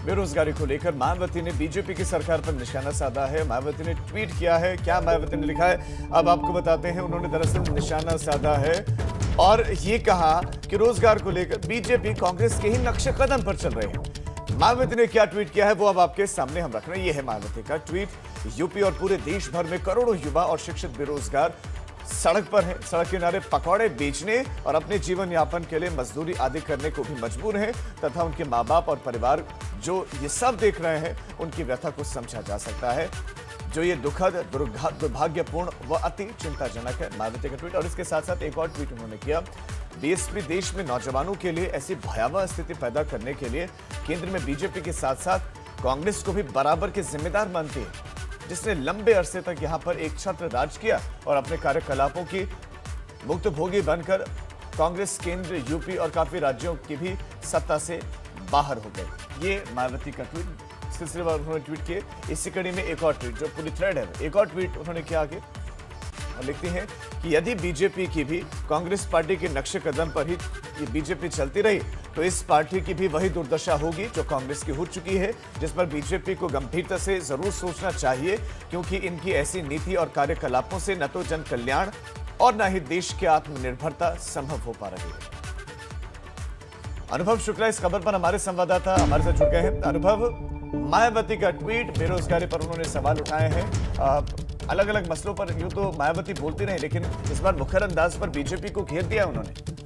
बेरोजगारी को लेकर मायावती ने बीजेपी की सरकार पर निशाना साधा है। मायावती ने ट्वीट किया है। क्या मायावती ने लिखा है, अब आपको बताते हैं। उन्होंने दरअसल निशाना साधा है और ये कहा कि रोजगार को लेकर बीजेपी कांग्रेस के ही नक्शे कदम पर चल रहे हैं। मायावती ने क्या ट्वीट किया है वो अब आपके सामने हम रख रहे हैं। ये है मायावती का ट्वीट। यूपी और पूरे देश भर में करोड़ों युवा और शिक्षित बेरोजगार सड़क पर है। सड़क किनारे पकौड़े बेचने और अपने जीवन यापन के लिए मजदूरी आदि करने को भी मजबूर हैं तथा उनके माँ बाप और परिवार जो ये सब देख रहे हैं उनकी व्यथा को समझा जा सकता है। जो ये दुखद, दुर्भाग्यपूर्ण व अति चिंताजनक है। मायावती का ट्वीट। और इसके साथ साथ एक और ट्वीट उन्होंने किया। बीएसपी देश में नौजवानों के लिए ऐसी भयावह स्थिति पैदा करने के लिए केंद्र में बीजेपी के साथ साथ कांग्रेस को भी बराबर के जिम्मेदार मानती है, जिसने लंबे अरसे तक यहां पर एक छत्र राज किया और अपने कार्यकलापों की भुक्तभोगी बनकर कांग्रेस केंद्र, यूपी और काफी राज्यों की भी सत्ता से बाहर हो गई। ये मायावती का ट्वीट सिलसिलेवार उन्होंने ट्वीट किए। इसी कड़ी में एक और ट्वीट जो पूरी थ्रेड है, एक और ट्वीट उन्होंने किया आगे और लिखते हैं कि यदि बीजेपी की भी कांग्रेस पार्टी के नक्शे कदम पर ही बीजेपी चलती रही तो इस पार्टी की भी वही दुर्दशा होगी जो कांग्रेस की हो चुकी है, जिस पर बीजेपी को गंभीरता से जरूर सोचना चाहिए, क्योंकि इनकी ऐसी नीति और कार्यकलापों से न तो जन कल्याण और न ही देश की आत्मनिर्भरता संभव हो पा रही है। अनुभव शुक्ला इस खबर पर हमारे संवाददाता हमारे साथ जुड़ गए हैं। अनुभव, मायावती का ट्वीट, बेरोजगारी पर उन्होंने सवाल उठाए हैं। अलग अलग मसलों पर यूं तो मायावती बोलती रही, लेकिन इस बार मुखर अंदाज पर बीजेपी को घेर दिया उन्होंने।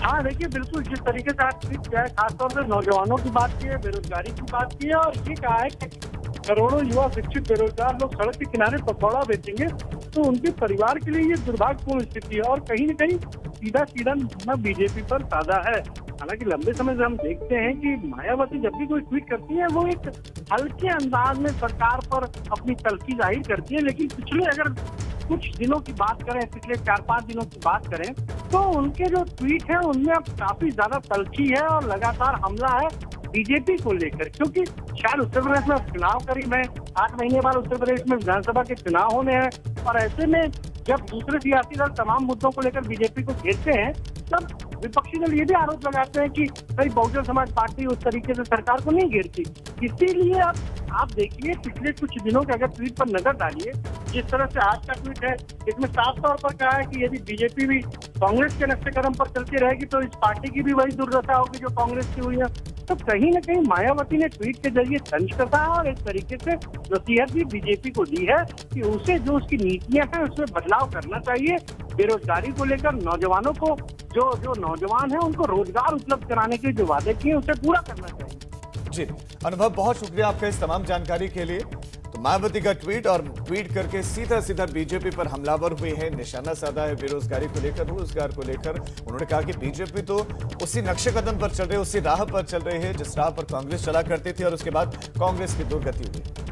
हाँ देखिए, बिल्कुल जिस तरीके से आज ट्वीट किया है, खासतौर से नौजवानों की बात की है, बेरोजगारी की बात की है और ये कहा है कि करोड़ों युवा शिक्षित बेरोजगार लोग सड़क के किनारे पकौड़ा बेचेंगे तो उनके परिवार के लिए ये दुर्भाग्यपूर्ण स्थिति है और कहीं न कहीं सीधा सीधा निशाना बीजेपी पर साधा है। हालांकि लंबे समय से हम देखते हैं कि मायावती जब भी कोई ट्वीट करती है वो एक हल्के अंदाज में सरकार पर अपनी तल्खी जाहिर करती है, लेकिन पिछले अगर कुछ दिनों की बात करें, पिछले 4-5 दिनों की बात करें तो उनके जो ट्वीट है उनमें अब काफी ज्यादा तल्खी है और लगातार हमला है बीजेपी को लेकर, क्योंकि शायद उत्तर प्रदेश में चुनाव करीब है, 8 महीने बाद उत्तर प्रदेश में विधानसभा के चुनाव होने हैं और ऐसे में जब दूसरे सियासी दल तमाम मुद्दों को लेकर बीजेपी को घेरते हैं तब विपक्षी दल ये भी आरोप लगाते हैं कि कई बहुजन समाज पार्टी उस तरीके से सरकार को नहीं घेरती। इसीलिए अब आप देखिए पिछले कुछ दिनों के अगर ट्वीट पर नजर डालिए, जिस तरह से आज का ट्वीट है इसमें साफ तौर पर कहा है कि यदि बीजेपी भी कांग्रेस के नक्शे कदम पर चलती रहेगी तो इस पार्टी की भी वही दुर्दशा होगी जो कांग्रेस की हुई है। तो कहीं न कहीं मायावती ने ट्वीट के जरिए तंज कसा है और एक तरीके से नसीहत भी बीजेपी को दी है कि उसे जो उसकी नीतियां हैं उसमें बदलाव करना चाहिए। बेरोजगारी को लेकर नौजवानों को जो नौजवान है उनको रोजगार उपलब्ध कराने के जो वादे किए उसे पूरा करना चाहिए। जी अनुभव, बहुत शुक्रिया आपका इस तमाम जानकारी के लिए। तो मायावती का ट्वीट और ट्वीट करके सीधा सीधा बीजेपी पर हमलावर हुए हैं, निशाना साधा है बेरोजगारी को लेकर, रोजगार को लेकर। उन्होंने कहा कि बीजेपी तो उसी नक्शे कदम पर चल रहे, उसी राह पर चल रहे हैं जिस राह पर कांग्रेस चला करती थी और उसके बाद कांग्रेस की दुर्गति हुई।